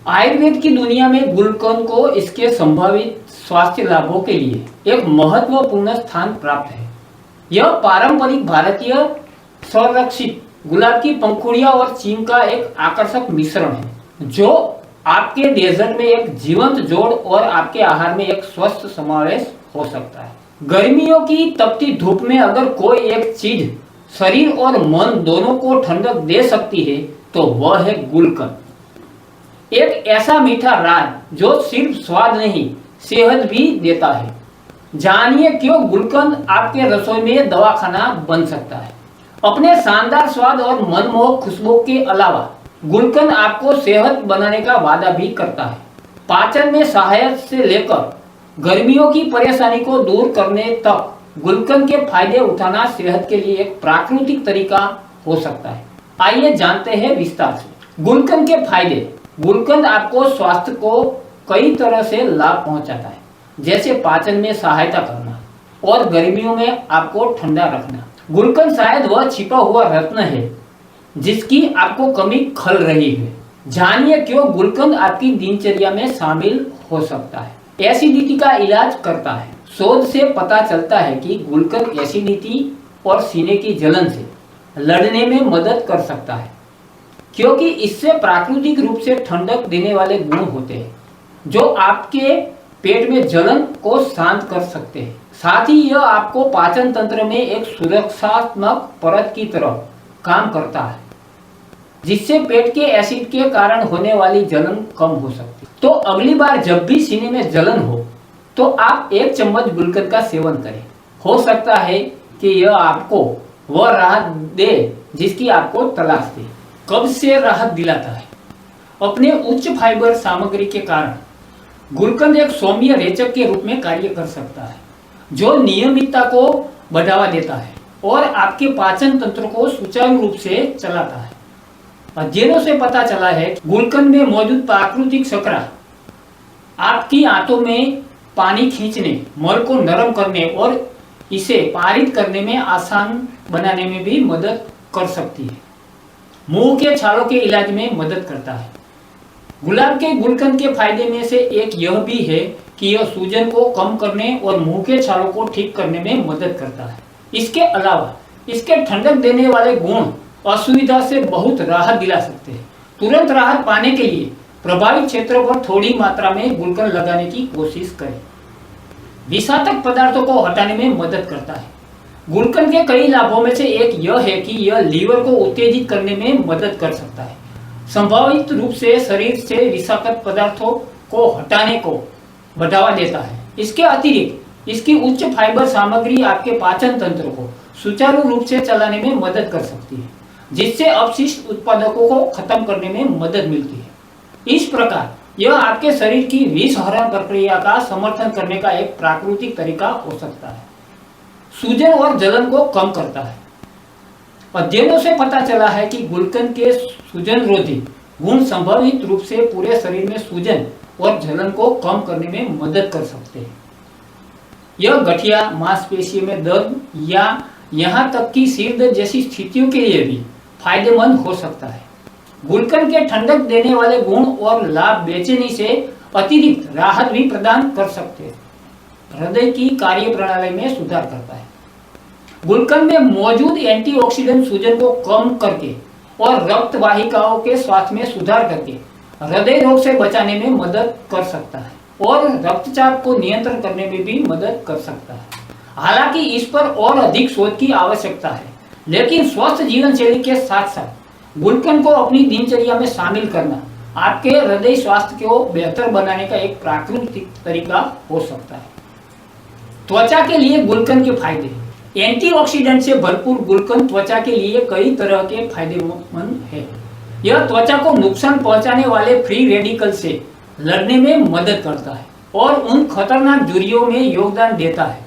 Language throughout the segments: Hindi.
आयुर्वेद की दुनिया में गुलकंद को इसके संभावित स्वास्थ्य लाभों के लिए एक महत्वपूर्ण स्थान प्राप्त है। यह पारंपरिक भारतीय संरक्षित गुलाब की पंखुड़ियां और चीन का एक आकर्षक मिश्रण है, जो आपके डेजर्ट में एक जीवंत जोड़ और आपके आहार में एक स्वस्थ समावेश हो सकता है। गर्मियों की तपती धूप में अगर कोई एक चीज शरीर और मन दोनों को ठंडक दे सकती है तो वह है गुलकंद। एक ऐसा मीठा राज जो सिर्फ स्वाद नहीं, सेहत भी देता है। जानिए क्यों गुलकंद आपके रसोई में दवाखाना बन सकता है। अपने शानदार स्वाद और मनमोहक खुशबू के अलावा गुलकंद आपको सेहत बनाने का वादा भी करता है। पाचन में सहायक से लेकर गर्मियों की परेशानी को दूर करने तक गुलकंद के फायदे उठाना सेहत के लिए एक प्राकृतिक तरीका हो सकता है। आइए जानते हैं विस्तार से गुलकंद के फायदे। गुलकंद आपको स्वास्थ्य को कई तरह से लाभ पहुंचाता है, जैसे पाचन में सहायता करना और गर्मियों में आपको ठंडा रखना। गुलकंद शायद वह छिपा हुआ रत्न है जिसकी आपको कमी खल रही है। जानिए क्यों गुलकंद आपकी दिनचर्या में शामिल हो सकता है। एसिडिटी का इलाज करता है। शोध से पता चलता है कि गुलकंद एसिडिटी और सीने की जलन से लड़ने में मदद कर सकता है, क्योंकि इससे प्राकृतिक रूप से ठंडक देने वाले गुण होते हैं जो आपके पेट में जलन को शांत कर सकते हैं। साथ ही यह आपको पाचन तंत्र में एक सुरक्षात्मक परत की तरह काम करता है, जिससे पेट के एसिड के कारण होने वाली जलन कम हो सकती है। तो अगली बार जब भी सीने में जलन हो तो आप 1 चम्मच गुलकंद का सेवन करें। हो सकता है कि यह आपको वह राहत दे जिसकी आपको तलाश थी। कब्ज से राहत दिलाता है। अपने उच्च फाइबर सामग्री के कारण गुलकंद एक सौम्य रेचक के रूप में कार्य कर सकता है, जो नियमितता को बढ़ावा देता है और आपके पाचन तंत्र को सुचारू रूप से चलाता है। अध्ययनों से पता चला है गुलकंद में मौजूद प्राकृतिक शर्करा आपकी आंतों में पानी खींचने, मल को नरम करने और इसे पारित करने में आसान बनाने में भी मदद कर सकती है। मुंह के छालों के इलाज में मदद करता है। गुलाब के गुलकंद के फायदे में से एक यह भी है कि यह सूजन को कम करने और मुंह के छालों को ठीक करने में मदद करता है। इसके अलावा इसके ठंडक देने वाले गुण असुविधा से बहुत राहत दिला सकते हैं। तुरंत राहत पाने के लिए प्रभावित क्षेत्रों पर थोड़ी मात्रा में गुलकंद लगाने की कोशिश करें। विषाक्त पदार्थों को हटाने में मदद करता है। गुलकंद के कई लाभों में से एक यह है कि यह लीवर को उत्तेजित करने में मदद कर सकता है। संभावित रूप से शरीर से विषाक्त पदार्थों को हटाने को बढ़ावा देता है। इसके अतिरिक्त इसकी उच्च फाइबर सामग्री आपके पाचन तंत्र को सुचारू रूप से चलाने में मदद कर सकती है, जिससे अपशिष्ट उत्पादकों को खत्म करने में मदद मिलती है। इस प्रकार यह आपके शरीर की विषहरण प्रक्रिया का समर्थन करने का एक प्राकृतिक तरीका हो सकता है। सूजन और जलन को कम करता है। अध्ययनों से पता चला है कि गुलकंद के सूजन रोधी गुण संभावित रूप से पूरे शरीर में सूजन और जलन को कम करने में मदद कर सकते हैं। यह गठिया, मांसपेशियों में दर्द या यहाँ तक कि सिर दर्द जैसी स्थितियों के लिए भी फायदेमंद हो सकता है। गुलकंद के ठंडक देने वाले गुण और लाभ बेचैनी से अतिरिक्त राहत भी प्रदान कर सकते हैं। हृदय की कार्य प्रणाली में सुधार करता है। गुलकंद में मौजूद एंटीऑक्सीडेंट सूजन को कम करके और रक्त वाहिकाओं के स्वास्थ्य में सुधार करके हृदय रोग से बचाने में मदद कर सकता है और रक्तचाप को नियंत्रण करने में भी मदद कर सकता है। हालांकि इस पर और अधिक शोध की आवश्यकता है, लेकिन स्वस्थ जीवन शैली के साथ साथ गुलकंद को अपनी दिनचर्या में शामिल करना आपके हृदय स्वास्थ्य को बेहतर बनाने का एक प्राकृतिक तरीका हो सकता है। त्वचा के लिए गुलकंद के फायदे। एंटीऑक्सीडेंट से भरपूर गुलकंद त्वचा के लिए कई तरह के फायदेमंद है। यह त्वचा को नुकसान पहुंचाने वाले फ्री रेडिकल से लड़ने में मदद करता है और उन खतरनाक झुर्रियों में योगदान देता है।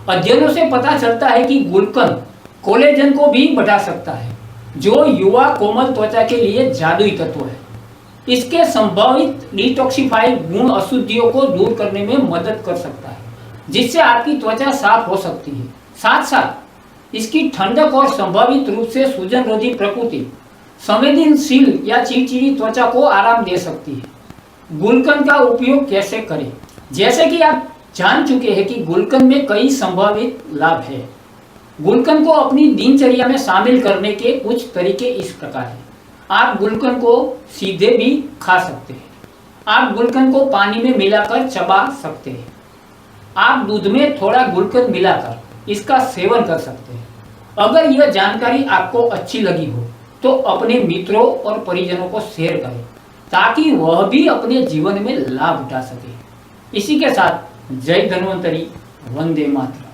अध्ययनों से पता चलता है कि गुलकंद कोलेजन को भी बढ़ा सकता है, जो युवा कोमल त्वचा के लिए जादुई तत्व है। इसके संभावित डिटॉक्सिफाई गुण अशुद्धियों को दूर करने में मदद कर सकता है, जिससे आपकी त्वचा साफ हो सकती है। साथ साथ इसकी ठंडक और संभावित रूप से सूजन रोधी प्रकृति संवेदनशील या चिड़चिड़ी त्वचा को आराम दे सकती है। गुलकंद का उपयोग कैसे करें। जैसे कि आप जान चुके हैं कि गुलकंद में कई संभावित लाभ है। गुलकंद को अपनी दिनचर्या में शामिल करने के कुछ तरीके इस प्रकार हैं। आप गुलकंद को सीधे भी खा सकते हैं। आप गुलकंद को पानी में मिलाकर चबा सकते हैं। आप दूध में थोड़ा गुलकंद मिलाकर इसका सेवन कर सकते हैं। अगर यह जानकारी आपको अच्छी लगी हो तो अपने मित्रों और परिजनों को शेयर करें ताकि वह भी अपने जीवन में लाभ उठा सके। इसी के साथ जय धन्वंतरी, वंदे मातरम।